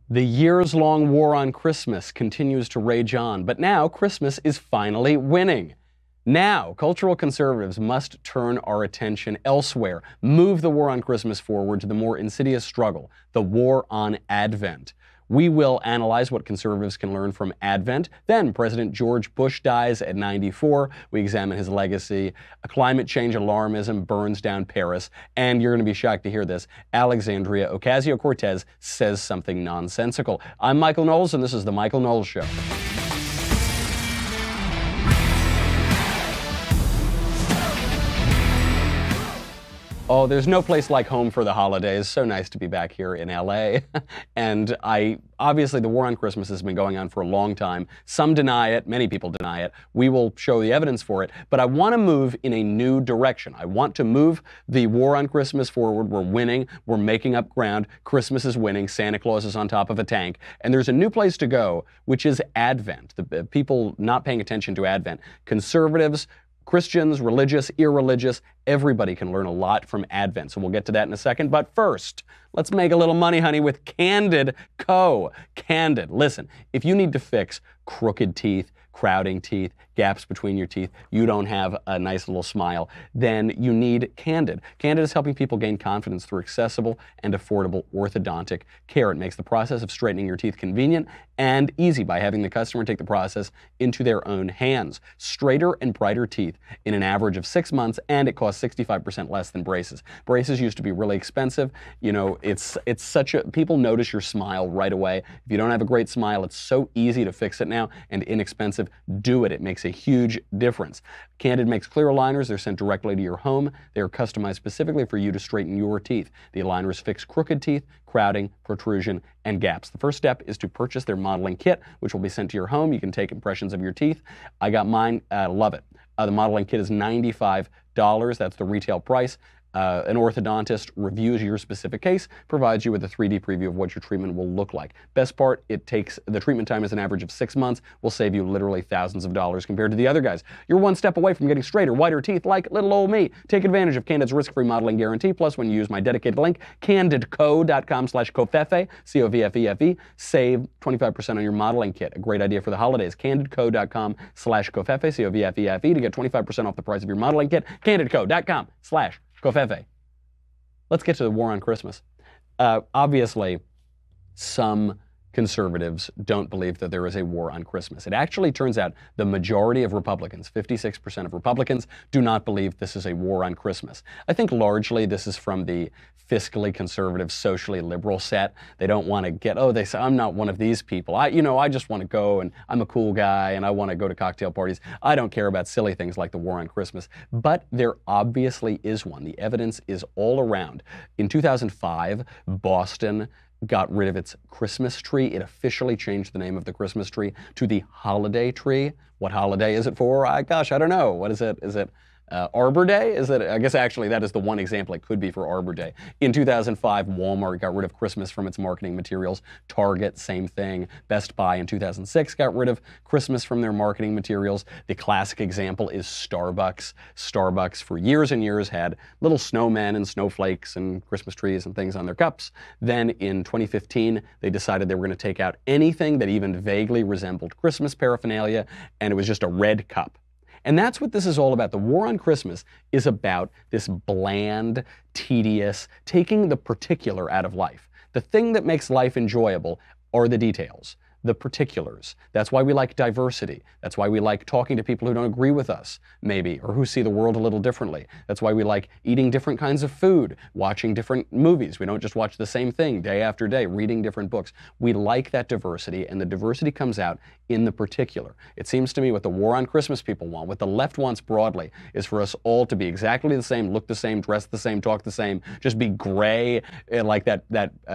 The years-long war on Christmas continues to rage on, but now Christmas is finally winning. Now, cultural conservatives must turn our attention elsewhere, move the war on Christmas forward to the more insidious struggle, the war on Advent. We will analyze what conservatives can learn from Advent. Then President George Bush dies at 94. We examine his legacy. A climate change alarmism burns down Paris. And you're going to be shocked to hear this. Alexandria Ocasio-Cortez says something nonsensical. I'm Michael Knowles, and this is The Michael Knowles Show. Oh, there's no place like home for the holidays. So nice to be back here in LA. And obviously the war on Christmas has been going on for a long time. Some deny it, many people deny it. We will show the evidence for it, but I want to move in a new direction. I want to move the war on Christmas forward. We're winning, we're making up ground. Christmas is winning, Santa Claus is on top of a tank, and there's a new place to go, which is Advent. The people not paying attention to Advent. Conservatives, Christians, religious, irreligious, everybody can learn a lot from Advent. So we'll get to that in a second. But first, let's make a little money, honey, with Candid Co. Candid. Listen, if you need to fix crooked teeth, crowding teeth, gaps between your teeth, you don't have a nice little smile, then you need Candid. Candid is helping people gain confidence through accessible and affordable orthodontic care. It makes the process of straightening your teeth convenient and easy by having the customer take the process into their own hands. Straighter and brighter teeth in an average of 6 months, and it costs 65% less than braces. Braces used to be really expensive. You know, it's such a, people notice your smile right away. If you don't have a great smile, it's so easy to fix it now and inexpensive. Do it. It makes a huge difference. Candid makes clear aligners. They're sent directly to your home. They are customized specifically for you to straighten your teeth. The aligners fix crooked teeth, crowding, protrusion, and gaps. The first step is to purchase their modeling kit, which will be sent to your home. You can take impressions of your teeth. I got mine. Love it. The modeling kit is $95. That's the retail price. An orthodontist reviews your specific case, provides you with a 3D preview of what your treatment will look like. Best part, the treatment time is an average of 6 months, will save you literally thousands of dollars compared to the other guys. You're one step away from getting straighter, whiter teeth like little old me. Take advantage of Candid's risk-free modeling guarantee, plus when you use my dedicated link, candidco.com/covfefe, C-O-V-F-E-F-E, save 25% on your modeling kit. A great idea for the holidays. candidco.com/covfefe, C-O-V-F-E-F-E, to get 25% off the price of your modeling kit. candidco.com/covfefe. Let's get to the war on Christmas. Obviously, some conservatives don't believe that there is a war on Christmas. It actually turns out the majority of Republicans, 56% of Republicans, do not believe this is a war on Christmas. I think largely this is from the fiscally conservative, socially liberal set. They don't want to get, oh, they say, I'm not one of these people. I just want to go and I'm a cool guy and I want to go to cocktail parties. I don't care about silly things like the war on Christmas. But there obviously is one. The evidence is all around. In 2005, Boston got rid of its Christmas tree. It officially changed the name of the Christmas tree to the holiday tree. What holiday is it for? Gosh, I don't know. What is it? Is it Arbor Day? Is it? I guess actually that is the one example it could be for Arbor Day. In 2005, Walmart got rid of Christmas from its marketing materials. Target, same thing. Best Buy in 2006 got rid of Christmas from their marketing materials. The classic example is Starbucks. Starbucks for years and years had little snowmen and snowflakes and Christmas trees and things on their cups. Then in 2015, they decided they were going to take out anything that even vaguely resembled Christmas paraphernalia, and it was just a red cup. And that's what this is all about. The war on Christmas is about this bland, tedious, taking the particular out of life. The thing that makes life enjoyable are the details, the particulars. That's why we like diversity. That's why we like talking to people who don't agree with us, maybe, or who see the world a little differently. That's why we like eating different kinds of food, watching different movies. We don't just watch the same thing day after day, reading different books. We like that diversity, and the diversity comes out in the particular. It seems to me what the war on Christmas people want, what the left wants broadly, is for us all to be exactly the same, look the same, dress the same, talk the same, just be gray, like that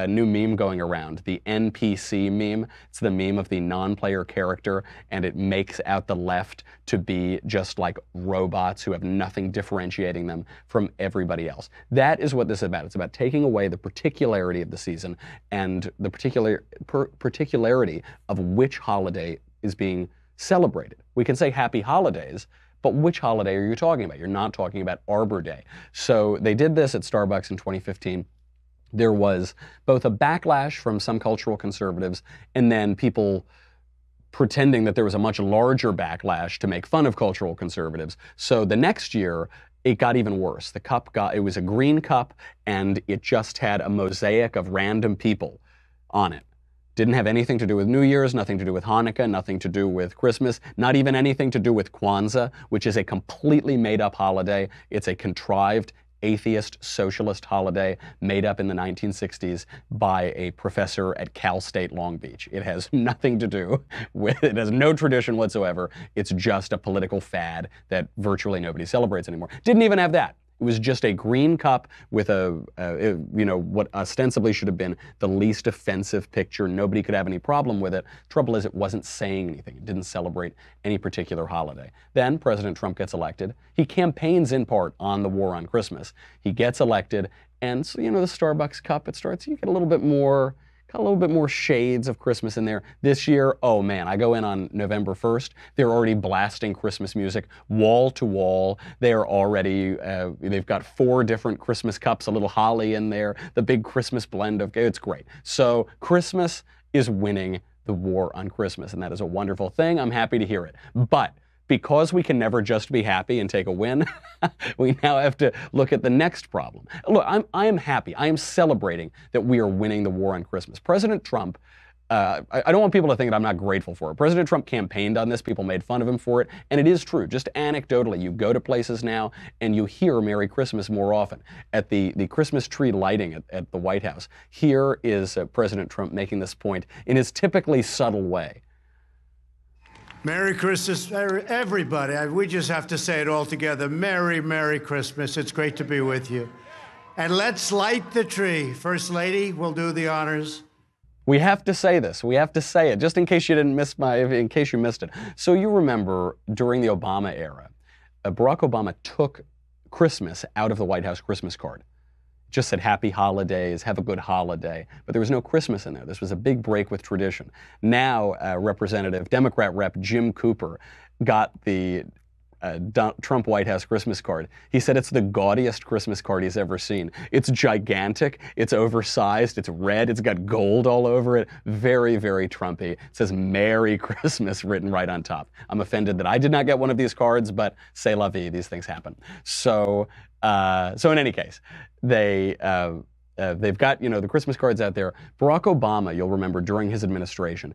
new meme going around, the NPC meme. It's the meme of the non-player character, and it makes out the left to be just like robots who have nothing differentiating them from everybody else. That is what this is about. It's about taking away the particularity of the season and the particularity of which holiday is being celebrated. We can say happy holidays, but which holiday are you talking about? You're not talking about Arbor Day. So they did this at Starbucks in 2015. there was both a backlash from some cultural conservatives and then people pretending that there was a much larger backlash to make fun of cultural conservatives. So the next year, it got even worse. It was a green cup, and it just had a mosaic of random people on it. Didn't have anything to do with New Year's, nothing to do with Hanukkah, nothing to do with Christmas, not even anything to do with Kwanzaa, which is a completely made-up holiday. It's a contrived atheist socialist holiday made up in the 1960s by a professor at Cal State Long Beach. It has nothing to do with, it has no tradition whatsoever. It's just a political fad that virtually nobody celebrates anymore. Didn't even have that. It was just a green cup with what ostensibly should have been the least offensive picture. Nobody could have any problem with it. Trouble is, it wasn't saying anything. It didn't celebrate any particular holiday. Then President Trump gets elected. He campaigns in part on the war on Christmas. He gets elected, and so, the Starbucks cup, you get a little bit more shades of Christmas in there. This year, oh man, I go in on November 1st, they're already blasting Christmas music wall to wall. They're already, they've got 4 different Christmas cups, a little holly in there, the big Christmas blend it's great. So Christmas is winning the war on Christmas, and that is a wonderful thing. I'm happy to hear it. But because we can never just be happy and take a win, we now have to look at the next problem. Look, I am happy. I am celebrating that we are winning the war on Christmas. President Trump, I don't want people to think that I'm not grateful for it. President Trump campaigned on this. People made fun of him for it. And it is true. Just anecdotally, you go to places now and you hear Merry Christmas more often. At the Christmas tree lighting at the White House, here is President Trump making this point in his typically subtle way. Merry Christmas, everybody. We just have to say it all together. Merry Christmas. It's great to be with you. And let's light the tree. First Lady will do the honors. We have to say this. We have to say it, just in case you missed it. So you remember during the Obama era, Barack Obama took Christmas out of the White House Christmas card. Just said happy holidays, have a good holiday, but there was no Christmas in there. This was a big break with tradition. Now, Democrat Rep Jim Cooper got the Trump White House Christmas card. He said it's the gaudiest Christmas card he's ever seen. It's gigantic, it's oversized, it's red, it's got gold all over it. Very, very Trumpy. It says Merry Christmas written right on top. I'm offended that I did not get one of these cards, but c'est la vie, these things happen. So in any case, they've got, the Christmas cards out there. Barack Obama, you'll remember, during his administration,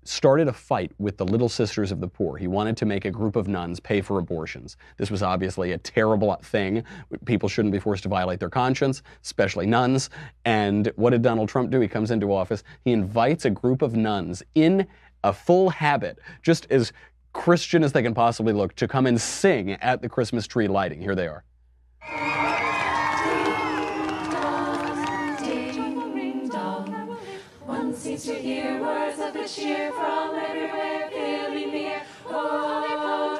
started a fight with the Little Sisters of the Poor. He wanted to make a group of nuns pay for abortions. This was obviously a terrible thing. People shouldn't be forced to violate their conscience, especially nuns. And what did Donald Trump do? He comes into office. He invites a group of nuns in a full habit, just as Christian as they can possibly look, to come and sing at the Christmas tree lighting. Here they are. One seems to hear words of the cheer from everywhere, filling the air. Oh,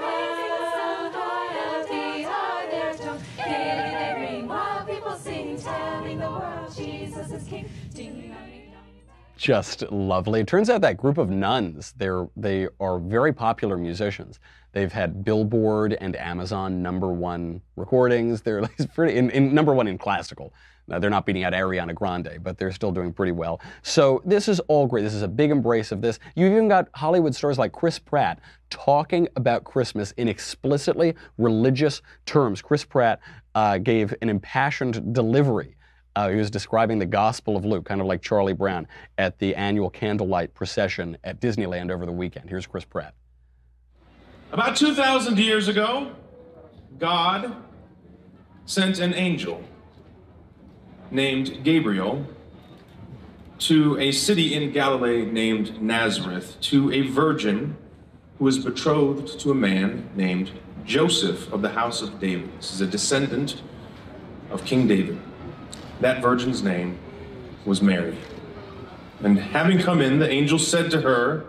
royalty are their tone. Gay they ring while people sing, telling the world Jesus is King. Just lovely. It turns out that group of nuns, they are very popular musicians. They've had Billboard and Amazon #1 recordings. They're pretty in #1 in classical. Now, they're not beating out Ariana Grande, but they're still doing pretty well. So this is all great. This is a big embrace of this. You've even got Hollywood stars like Chris Pratt talking about Christmas in explicitly religious terms. Chris Pratt gave an impassioned delivery. He was describing the Gospel of Luke, kind of like Charlie Brown, at the annual candlelight procession at Disneyland over the weekend. Here's Chris Pratt. About 2,000 years ago, God sent an angel named Gabriel to a city in Galilee named Nazareth, to a virgin who was betrothed to a man named Joseph of the house of David. This is a descendant of King David. That virgin's name was Mary. And having come in, the angel said to her,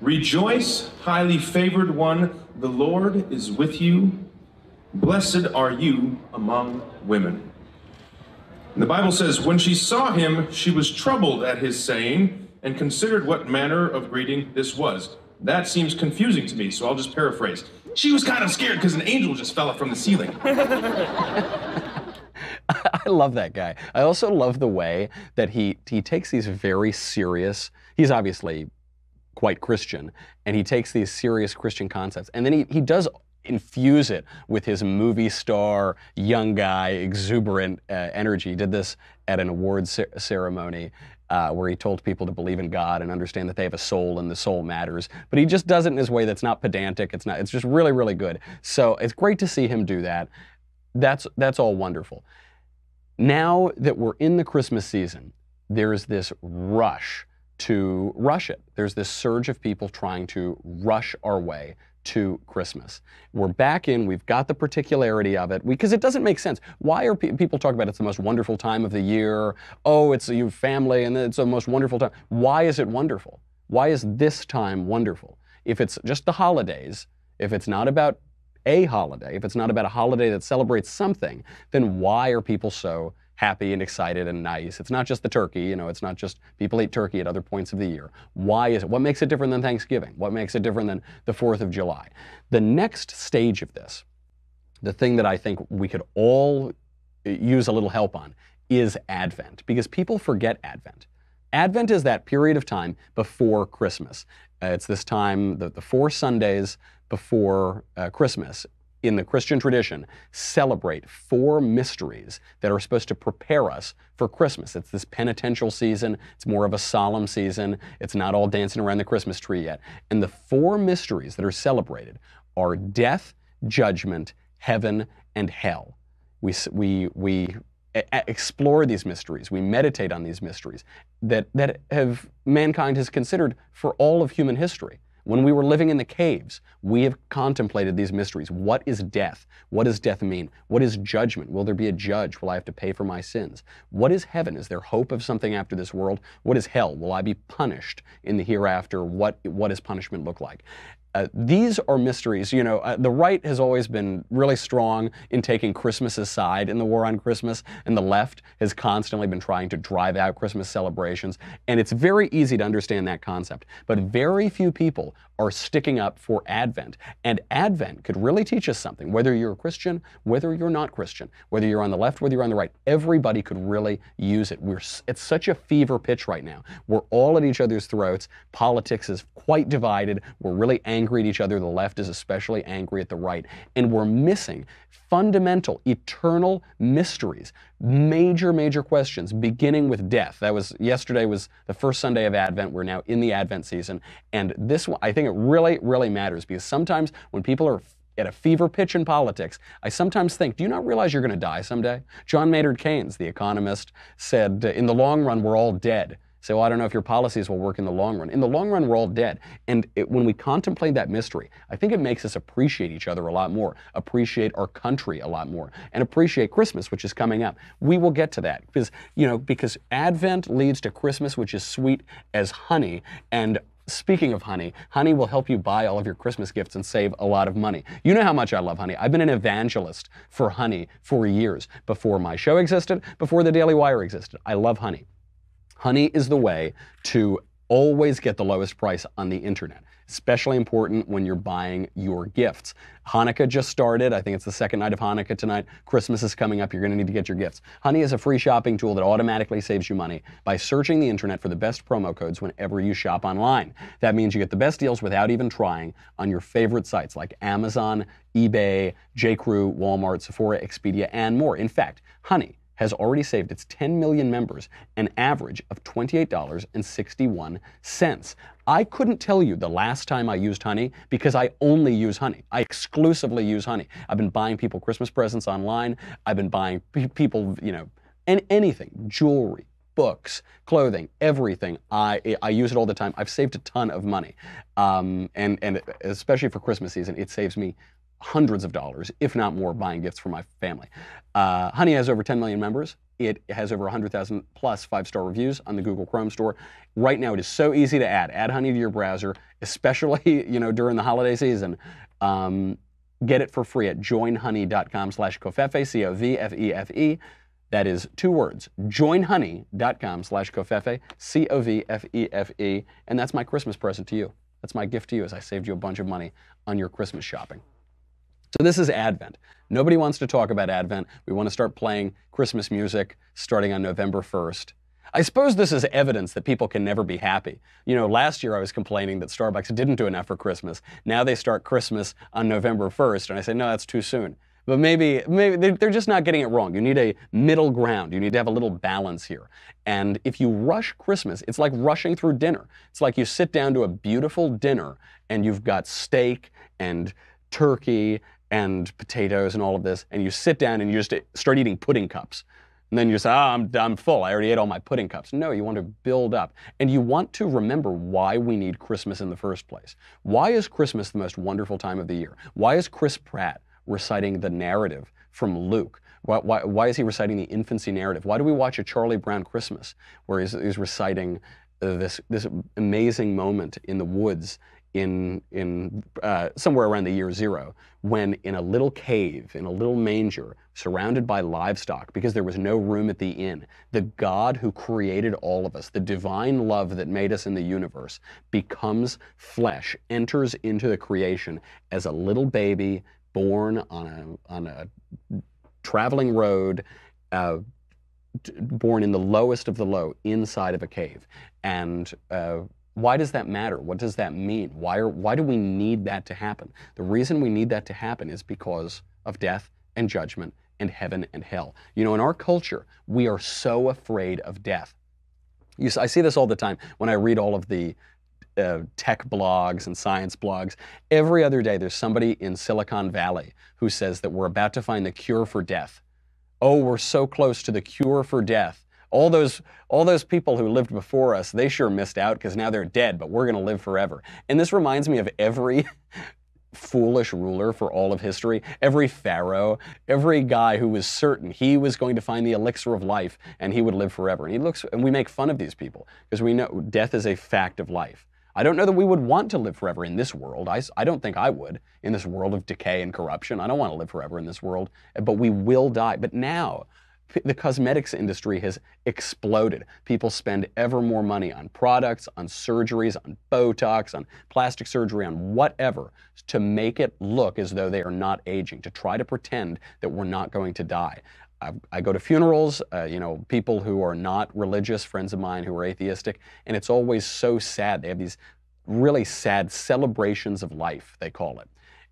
"Rejoice, highly favored one, the Lord is with you. Blessed are you among women." And the Bible says, when she saw him, she was troubled at his saying and considered what manner of greeting this was. That seems confusing to me, so I'll just paraphrase. She was kind of scared because an angel just fell from the ceiling. I love that guy. I also love the way that he takes these very serious, he's obviously quite Christian, and he takes these serious Christian concepts, and then he does infuse it with his movie star, young guy, exuberant energy. He did this at an awards ceremony where he told people to believe in God and understand that they have a soul and the soul matters. But he just does it in his way that's not pedantic. It's just really, really good. So it's great to see him do that. That's all wonderful. Now that we're in the Christmas season, there's this rush to rush it. There's this surge of people trying to rush our way to Christmas. We're back in, we've got the particularity of it, because it doesn't make sense. Why are people talking about it's the most wonderful time of the year? Oh, it's your family and it's the most wonderful time. Why is it wonderful? Why is this time wonderful? If it's just the holidays, if it's not about a holiday, if it's not about a holiday that celebrates something, then why are people so happy and excited and nice? It's not just the turkey, you know, it's not just people eat turkey at other points of the year. Why is it? What makes it different than Thanksgiving? What makes it different than the 4th of July? The next stage of this, the thing that I think we could all use a little help on, is Advent, because people forget Advent. Advent is that period of time before Christmas. It's this time, the 4 Sundays before Christmas, in the Christian tradition, celebrate 4 mysteries that are supposed to prepare us for Christmas. It's this penitential season. It's more of a solemn season. It's not all dancing around the Christmas tree yet. And the 4 mysteries that are celebrated are death, judgment, heaven, and hell. We explore these mysteries. We meditate on these mysteries that mankind has considered for all of human history. When we were living in the caves, we have contemplated these mysteries. What is death? What does death mean? What is judgment? Will there be a judge? Will I have to pay for my sins? What is heaven? Is there hope of something after this world? What is hell? Will I be punished in the hereafter? What does punishment look like? These are mysteries. You know, the right has always been really strong in taking Christmas's side in the war on Christmas, and the left has constantly been trying to drive out Christmas celebrations. And it's very easy to understand that concept. But very few people are sticking up for Advent. And Advent could really teach us something, whether you're a Christian, whether you're not Christian, whether you're on the left, whether you're on the right. Everybody could really use it. It's such a fever pitch right now. We're all at each other's throats. Politics is quite divided. We're really angry at each other. The left is especially angry at the right. And we're missing fundamental, eternal mysteries, major questions, beginning with death. Yesterday was the first Sunday of Advent. We're now in the Advent season. And this one, I think it really matters, because sometimes when people are at a fever pitch in politics, I sometimes think, do you not realize you're going to die someday? John Maynard Keynes, the economist, said, in the long run, we're all dead. So I don't know if your policies will work in the long run. In the long run, we're all dead. And when we contemplate that mystery, I think it makes us appreciate each other a lot more, appreciate our country a lot more, and appreciate Christmas, which is coming up. We will get to that because Advent leads to Christmas, which is sweet as honey. And speaking of honey, honey will help you buy all of your Christmas gifts and save a lot of money. You know how much I love honey. I've been an evangelist for honey for years, before my show existed, before the Daily Wire existed. I love honey. Honey is the way to always get the lowest price on the internet, especially important when you're buying your gifts. Hanukkah just started. I think it's the second night of Hanukkah tonight. Christmas is coming up. You're going to need to get your gifts. Honey is a free shopping tool that automatically saves you money by searching the internet for the best promo codes whenever you shop online. That means you get the best deals without even trying on your favorite sites like Amazon, eBay, J.Crew, Walmart, Sephora, Expedia, and more. In fact, Honey has already saved its 10 million members an average of $28.61. I couldn't tell you the last time I used Honey, because I only use Honey. I exclusively use Honey. I've been buying people Christmas presents online. I've been buying people, anything, jewelry, books, clothing, everything. I use it all the time. I've saved a ton of money. And especially for Christmas season, it saves me hundreds of dollars, if not more, buying gifts for my family. Honey has over 10 million members. It has over 100,000 plus 5-star reviews on the Google Chrome store. Right now, it is so easy to add. Add Honey to your browser, especially during the holiday season. Get it for free at joinhoney.com/covfefe, C-O-V-F-E-F-E. That is 2 words, joinhoney.com/covfefe, C-O-V-F-E-F-E. And that's my Christmas present to you. That's my gift to you, as I saved you a bunch of money on your Christmas shopping. So this is Advent. Nobody wants to talk about Advent. We want to start playing Christmas music starting on November 1st. I suppose this is evidence that people can never be happy. You know, last year I was complaining that Starbucks didn't do enough for Christmas. Now they start Christmas on November 1st, and I say, no, that's too soon. But maybe they're just not getting it wrong. You need a middle ground. You need to have a little balance here. And if you rush Christmas, it's like rushing through dinner. It's like you sit down to a beautiful dinner and you've got steak and turkey and potatoes and all of this, and you sit down and you just start eating pudding cups. And then you say, I'm full. I already ate all my pudding cups. No, you want to build up. And you want to remember why we need Christmas in the first place. Why is Christmas the most wonderful time of the year? Why is Chris Pratt reciting the narrative from Luke? Why is he reciting the infancy narrative? Why do we watch a Charlie Brown Christmas where he's reciting this amazing moment in the woods in somewhere around the year 0, when in a little cave, in a little manger, surrounded by livestock, because there was no room at the inn, the God who created all of us, the divine love that made us in the universe, becomes flesh, enters into the creation as a little baby born on a traveling road, born in the lowest of the low, inside of a cave. And why does that matter? What does that mean? Why do we need that to happen? The reason we need that to happen is because of death and judgment and heaven and hell. You know, in our culture, we are so afraid of death. I see this all the time when I read all of the tech blogs and science blogs. Every other day, there's somebody in Silicon Valley who says that we're about to find the cure for death. Oh, we're so close to the cure for death. All those people who lived before us, they sure missed out because now they're dead, but we're going to live forever. And this reminds me of every foolish ruler for all of history, every pharaoh, every guy who was certain he was going to find the elixir of life and he would live forever. And we make fun of these people because we know death is a fact of life. I don't know that we would want to live forever in this world. I don't think I would, in this world of decay and corruption. I don't want to live forever in this world, but we will die. But now, the cosmetics industry has exploded. People spend ever more money on products, on surgeries, on Botox, on plastic surgery, on whatever, to make it look as though they are not aging, to try to pretend that we're not going to die. I go to funerals, people who are not religious, friends of mine who are atheistic, and it's always so sad. They have these really sad celebrations of life, they call it.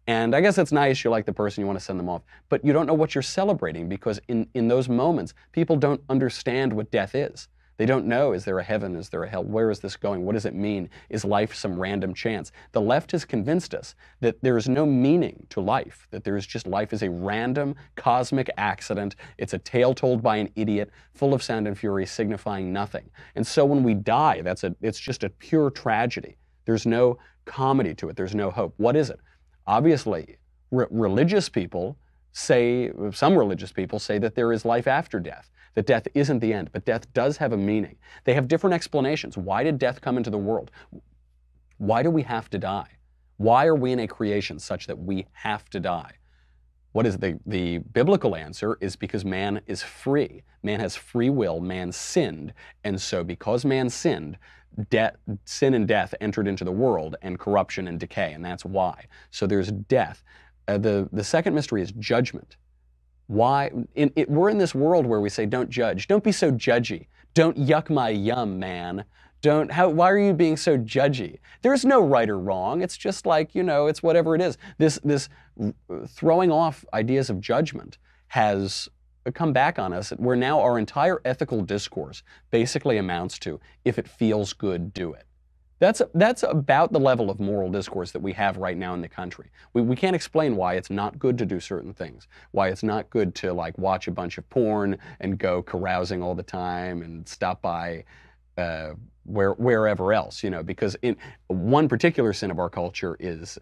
And I guess it's nice, you like the person, you want to send them off, but you don't know what you're celebrating because in those moments, people don't understand what death is. They don't know, is there a heaven, is there a hell, where is this going, what does it mean, is life some random chance? The left has convinced us that there is no meaning to life, that there is just life is a random cosmic accident, it's a tale told by an idiot, full of sound and fury, signifying nothing. And so when we die, it's just a pure tragedy. There's no comedy to it, there's no hope. What is it? Obviously, religious people say, some religious people say that there is life after death, that death isn't the end, but death does have a meaning. They have different explanations. Why did death come into the world? Why do we have to die? Why are we in a creation such that we have to die? What is the biblical answer is because man is free. Man has free will, man sinned, and so because man sinned, sin and death entered into the world, and corruption and decay, and that's why. So there's death. The second mystery is judgment. Why? We're in this world where we say, don't judge. Don't be so judgy. Don't yuck my yum, man. Why are you being so judgy? There's no right or wrong. It's just like, it's whatever it is. This throwing off ideas of judgment has come back on us, where now our entire ethical discourse basically amounts to, if it feels good, do it. That's about the level of moral discourse that we have right now in the country. We can't explain why it's not good to do certain things, why it's not good to watch a bunch of porn and go carousing all the time and stop by wherever else, because in one particular sin of our culture is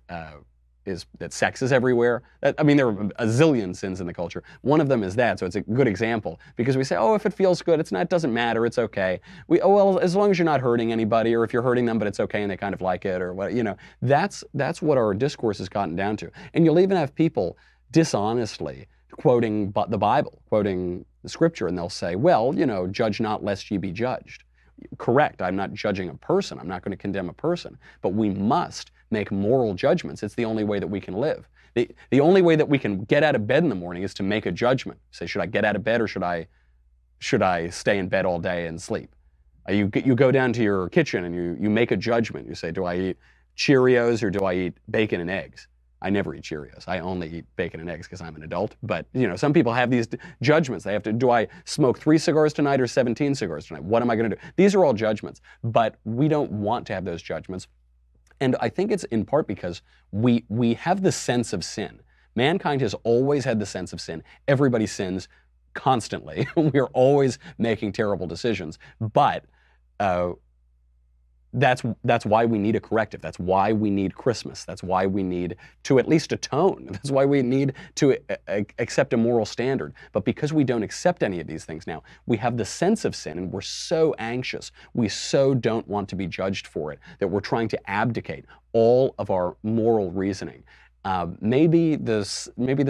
that sex is everywhere. There are a zillion sins in the culture. One of them is that, so it's a good example because we say, oh, if it feels good, it doesn't matter, it's okay. As long as you're not hurting anybody, or if you're hurting them, but it's okay and they kind of like it, or what, that's what our discourse has gotten down to. And you'll even have people dishonestly quoting the Bible, quoting the scripture, and they'll say, well, judge not lest ye be judged. Correct, I'm not judging a person, I'm not going to condemn a person, but we must make moral judgments. It's the only way that we can live. The only way that we can get out of bed in the morning is to make a judgment. Say, should I get out of bed or should I stay in bed all day and sleep? You go down to your kitchen and you make a judgment. You say, do I eat Cheerios or do I eat bacon and eggs? I never eat Cheerios. I only eat bacon and eggs because I'm an adult. But, some people have these judgments. They have to, do I smoke 3 cigars tonight or 17 cigars tonight? What am I going to do? These are all judgments. But we don't want to have those judgments. And I think it's in part because we have the sense of sin. Mankind has always had the sense of sin. Everybody sins constantly. We're always making terrible decisions. But that's why we need a corrective. That's why we need Christmas. That's why we need to at least atone. That's why we need to accept a moral standard. But because we don't accept any of these things now, we have the sense of sin and we're so anxious. We so don't want to be judged for it that we're trying to abdicate all of our moral reasoning. Maybe the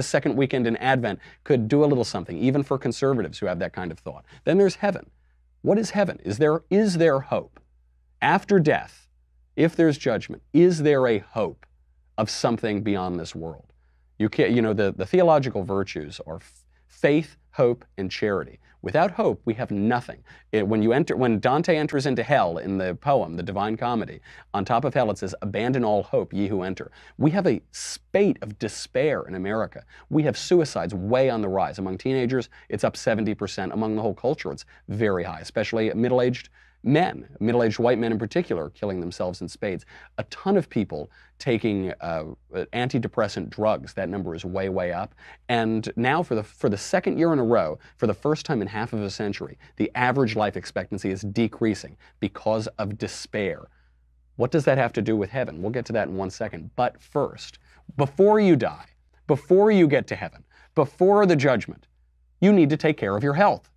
second weekend in Advent could do a little something, even for conservatives who have that kind of thought. Then there's heaven. What is heaven? Is there hope? After death, if there's judgment, is there a hope of something beyond this world? The theological virtues are faith, hope, and charity. Without hope, we have nothing. When Dante enters into hell in the poem, The Divine Comedy, on top of hell it says, "Abandon all hope, ye who enter." We have a spate of despair in America. We have suicides way on the rise. Among teenagers, it's up 70%. Among the whole culture, it's very high, especially middle-aged men, middle-aged white men in particular, killing themselves in spades. A ton of people taking antidepressant drugs. That number is way, way up. And now for the second year in a row, for the first time in half of a century, the average life expectancy is decreasing because of despair. What does that have to do with heaven? We'll get to that in 1 second. But first, before you die, before you get to heaven, before the judgment, you need to take care of your health.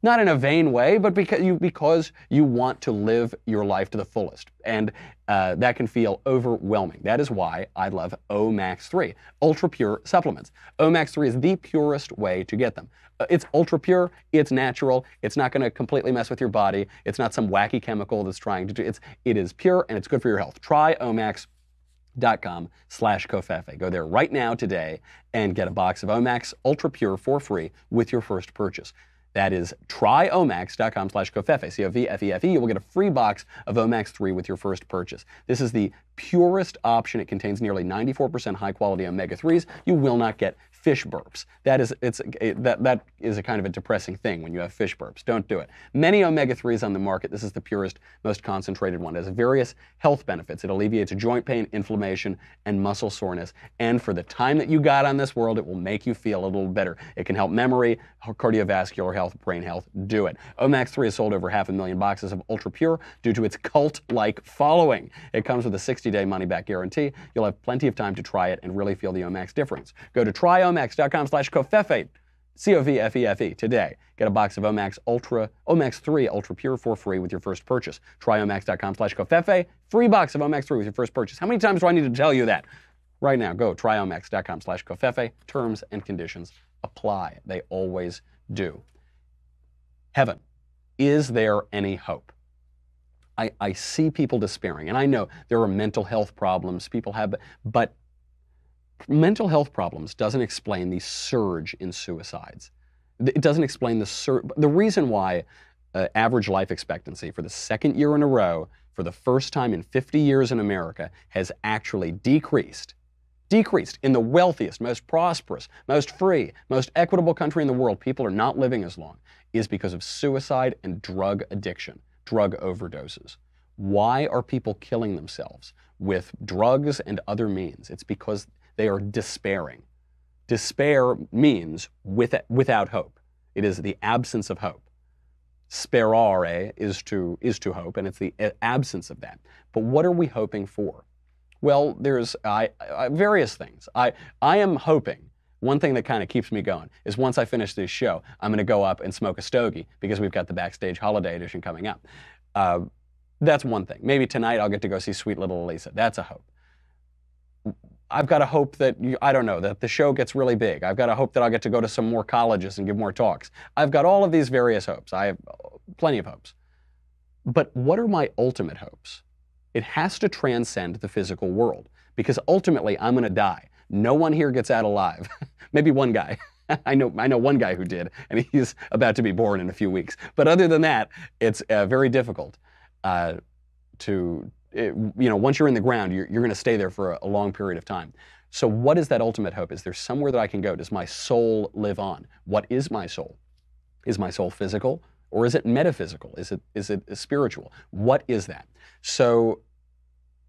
Not in a vain way, but because you want to live your life to the fullest. And that can feel overwhelming. That is why I love Omax 3, ultra pure supplements. Omax 3 is the purest way to get them. It's ultra pure, it's natural, it's not going to completely mess with your body, it's not some wacky chemical that's trying to do it is pure and it's good for your health. Try Omax.com/Covfefe. Go there right now today and get a box of Omax Ultra Pure for free with your first purchase. That is tryomax.com/Covfefe, C-O-V-F-E-F-E. You will get a free box of Omax 3 with your first purchase. This is the purest option. It contains nearly 94% high-quality omega-3s. You will not get fish burps. That is a kind of a depressing thing when you have fish burps. Don't do it. Many omega-3s on the market. This is the purest, most concentrated one. It has various health benefits. It alleviates joint pain, inflammation, and muscle soreness. And for the time that you got on this world, it will make you feel a little better. It can help memory, cardiovascular health, brain health. Do it. Omax 3 has sold over 500,000 boxes of Ultra Pure due to its cult-like following. It comes with a 60-day money-back guarantee. You'll have plenty of time to try it and really feel the Omax difference. Go to tryomax.com/Covfefe, C-O-V-F-E-F-E, today. Get a box of Omax 3 Ultra Pure for free with your first purchase. Tryomax.com/Covfefe, free box of Omax 3 with your first purchase. How many times do I need to tell you that? Right now, go tryomax.com/Covfefe. Terms and conditions apply. They always do. Heaven. Is there any hope? I see people despairing, and I know there are mental health problems people have, but mental health problems doesn't explain the surge in suicides. It doesn't explain the reason why average life expectancy for the second year in a row, for the first time in 50 years in America, has actually decreased in the wealthiest, most prosperous, most free, most equitable country in the world. People are not living as long, is because of suicide and drug addiction, drug overdoses. Why are people killing themselves with drugs and other means? It's because they are despairing. Despair means without hope. It is the absence of hope. Sperare is to hope, and it's the absence of that. But what are we hoping for? Well, there's various things. I am hoping, one thing that kind of keeps me going is once I finish this show, I'm going to go up and smoke a stogie because we've got the Backstage Holiday Edition coming up. That's one thing. Maybe tonight I'll get to go see Sweet Little Elisa. That's a hope. I've got to hope that, that the show gets really big. I've got to hope that I'll get to go to some more colleges and give more talks. I've got all of these various hopes. I have plenty of hopes. But what are my ultimate hopes? It has to transcend the physical world because ultimately I'm going to die. No one here gets out alive. Maybe one guy. I know one guy who did, and he's about to be born in a few weeks. But other than that, it's very difficult once you're in the ground, you're going to stay there for a long period of time. So what is that ultimate hope? Is there somewhere that I can go? Does my soul live on? What is my soul? Is my soul physical, or is it metaphysical? Is it spiritual? What is that? So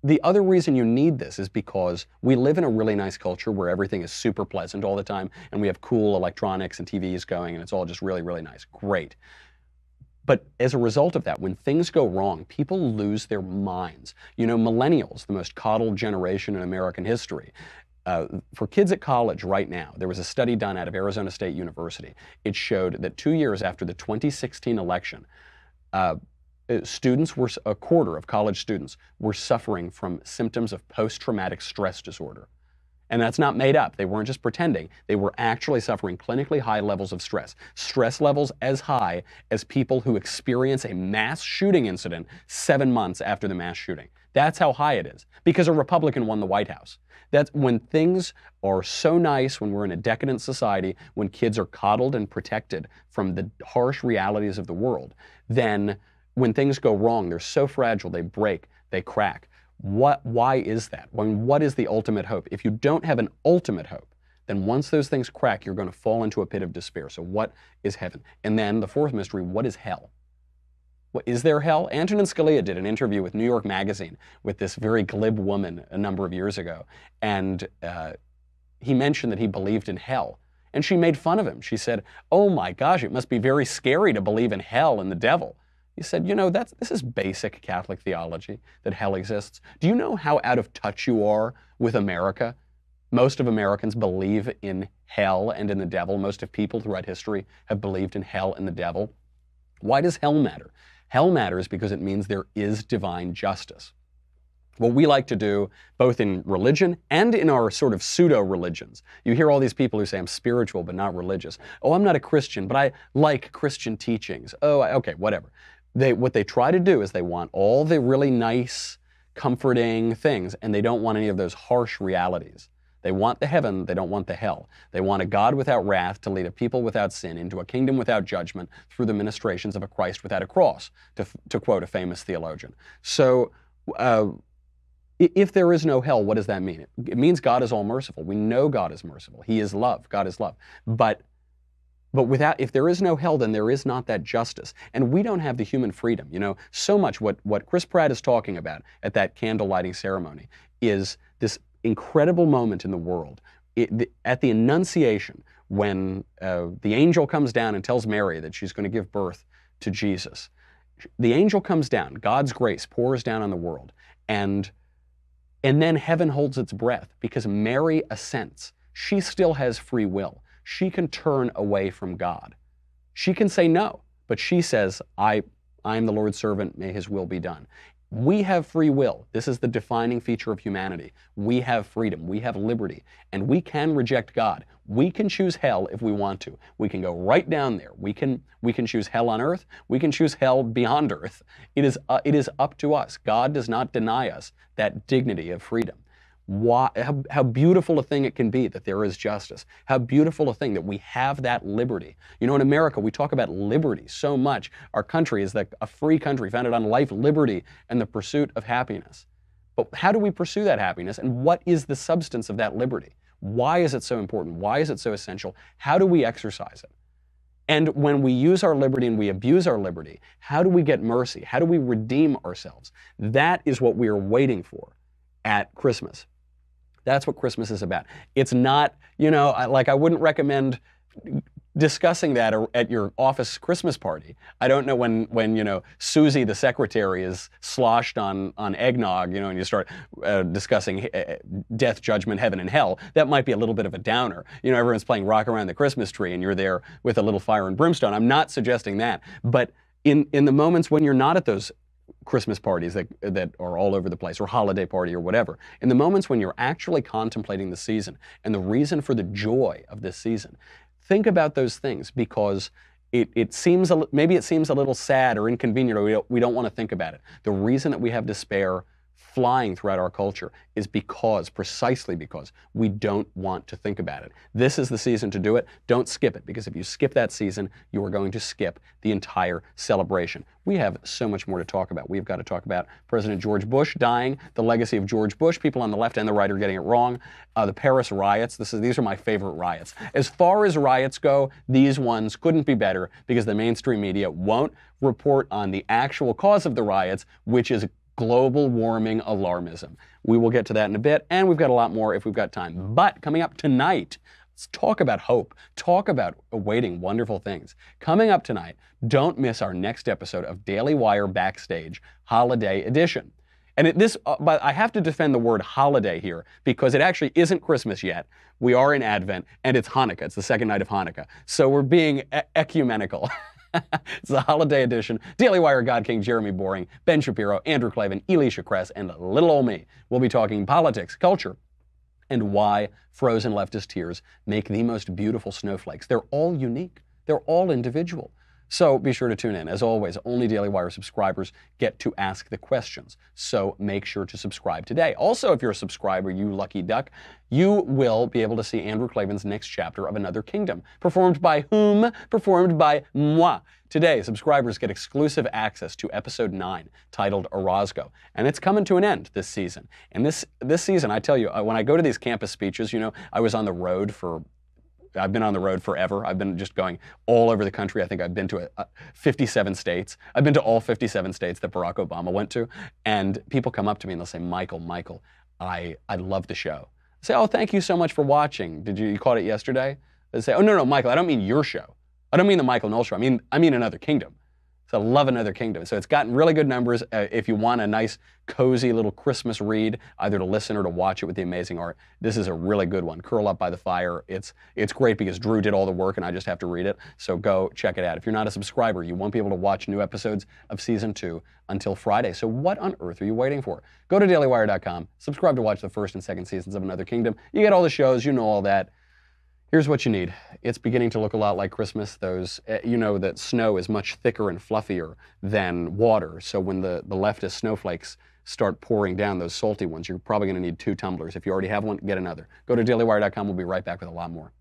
the other reason you need this is because we live in a really nice culture where everything is super pleasant all the time, and we have cool electronics and TVs going, and it's all just really, really nice. Great. But as a result of that, when things go wrong, people lose their minds. You know, millennials, the most coddled generation in American history. For kids at college right now, there was a study done out of Arizona State University. It showed that 2 years after the 2016 election, a quarter of college students were suffering from symptoms of post-traumatic stress disorder. And that's not made up. They weren't just pretending. They were actually suffering clinically high levels of stress. Stress levels as high as people who experience a mass shooting incident 7 months after the mass shooting. That's how high it is, because a Republican won the White House. That's when things are so nice, when we're in a decadent society, when kids are coddled and protected from the harsh realities of the world, then when things go wrong, they're so fragile, they break, they crack. Why is that? What is the ultimate hope? If you don't have an ultimate hope, then once those things crack, you're going to fall into a pit of despair. So what is heaven? And then the fourth mystery, what is hell? Is there hell? Antonin Scalia did an interview with New York Magazine with this very glib woman a number of years ago, and he mentioned that he believed in hell. And she made fun of him. She said, "Oh my gosh, it must be very scary to believe in hell and the devil." He said, you know, this is basic Catholic theology, that hell exists. Do you know how out of touch you are with America? Most of Americans believe in hell and in the devil. Most of people throughout history have believed in hell and the devil. Why does hell matter? Hell matters because it means there is divine justice. What we like to do, both in religion and in our sort of pseudo-religions. You hear all these people who say, I'm spiritual but not religious. Oh, I'm not a Christian, but I like Christian teachings. Oh, okay, whatever. What they try to do is they want all the really nice, comforting things, and they don't want any of those harsh realities. They want the heaven, they don't want the hell. They want a God without wrath to lead a people without sin into a kingdom without judgment through the ministrations of a Christ without a cross, to quote a famous theologian. So, if there is no hell, what does that mean? It means God is all merciful. We know God is merciful. He is love. God is love. But if there is no hell, then there is not that justice. And we don't have the human freedom. You know, so much what Chris Pratt is talking about at that candle lighting ceremony is this incredible moment in the world. At the Annunciation, when the angel comes down and tells Mary that she's going to give birth to Jesus, the angel comes down, God's grace pours down on the world, and then heaven holds its breath because Mary assents. She still has free will. She can turn away from God. She can say no, but she says, I am the Lord's servant, may his will be done. We have free will. This is the defining feature of humanity. We have freedom. We have liberty. And we can reject God. We can choose hell if we want to. We can go right down there. We can choose hell on earth. We can choose hell beyond earth. It is up to us. God does not deny us that dignity of freedom. How beautiful a thing it can be that there is justice. How beautiful a thing that we have that liberty. You know, in America, we talk about liberty so much. Our country is a free country founded on life, liberty, and the pursuit of happiness. But how do we pursue that happiness, and what is the substance of that liberty? Why is it so important? Why is it so essential? How do we exercise it? And when we use our liberty and we abuse our liberty, how do we get mercy? How do we redeem ourselves? That is what we are waiting for at Christmas. That's what Christmas is about. It's not, you know, I wouldn't recommend discussing that at your office Christmas party. I don't know when you know, Susie the secretary is sloshed on eggnog, you know, and you start discussing death, judgment, heaven, and hell. That might be a little bit of a downer. You know, everyone's playing Rock Around the Christmas Tree and you're there with a little fire and brimstone. I'm not suggesting that. But in the moments when you're not at those Christmas parties that are all over the place, or holiday party or whatever, in the moments when you're actually contemplating the season and the reason for the joy of this season, think about those things, because it seems a little sad or inconvenient, or we don't want to think about it. The reason that we have despair flying throughout our culture is precisely because we don't want to think about it. This is the season to do it. Don't skip it, because if you skip that season, you are going to skip the entire celebration. We have so much more to talk about. We've got to talk about President George Bush dying, the legacy of George Bush. People on the left and the right are getting it wrong. The Paris riots. These are my favorite riots. As far as riots go, these ones couldn't be better because the mainstream media won't report on the actual cause of the riots, which is global warming alarmism. We will get to that in a bit, and we've got a lot more if we've got time. But coming up tonight, let's talk about hope. Talk about awaiting wonderful things. Coming up tonight, don't miss our next episode of Daily Wire Backstage Holiday Edition. And but I have to defend the word holiday here because it actually isn't Christmas yet. We are in Advent, and it's Hanukkah. It's the second night of Hanukkah. So we're being ecumenical. It's the holiday edition. Daily Wire God King Jeremy Boring, Ben Shapiro, Andrew Klavan, Elisha Kress, and little old me. We'll be talking politics, culture, and why frozen leftist tears make the most beautiful snowflakes. They're all unique. They're all individual. So be sure to tune in. As always, only Daily Wire subscribers get to ask the questions. So make sure to subscribe today. Also, if you're a subscriber, you lucky duck, you will be able to see Andrew Klavan's next chapter of Another Kingdom. Performed by whom? Performed by moi. Today, subscribers get exclusive access to episode 9, titled Orozco. And it's coming to an end this season. And this season, I tell you, when I go to these campus speeches, I was on the road I've been on the road forever. I've been just going all over the country. I think I've been to 57 states. I've been to all 57 states that Barack Obama went to. And people come up to me and they'll say, Michael, I love the show. I say, oh, thank you so much for watching. You caught it yesterday? They say, oh, no, Michael, I don't mean your show. I don't mean the Michael Knowles show. I mean Another Kingdom. So I love Another Kingdom. So it's gotten really good numbers. If you want a nice, cozy little Christmas read, either to listen or to watch it with the amazing art, this is a really good one. Curl up by the fire. It's great because Drew did all the work and I just have to read it. So go check it out. If you're not a subscriber, you won't be able to watch new episodes of Season 2 until Friday. So what on earth are you waiting for? Go to dailywire.com, subscribe to watch the first and second seasons of Another Kingdom. You get all the shows, you know all that. Here's what you need. It's beginning to look a lot like Christmas. You know that snow is much thicker and fluffier than water. So when the leftist snowflakes start pouring down, those salty ones, you're probably going to need 2 tumblers. If you already have one, get another. Go to dailywire.com. We'll be right back with a lot more.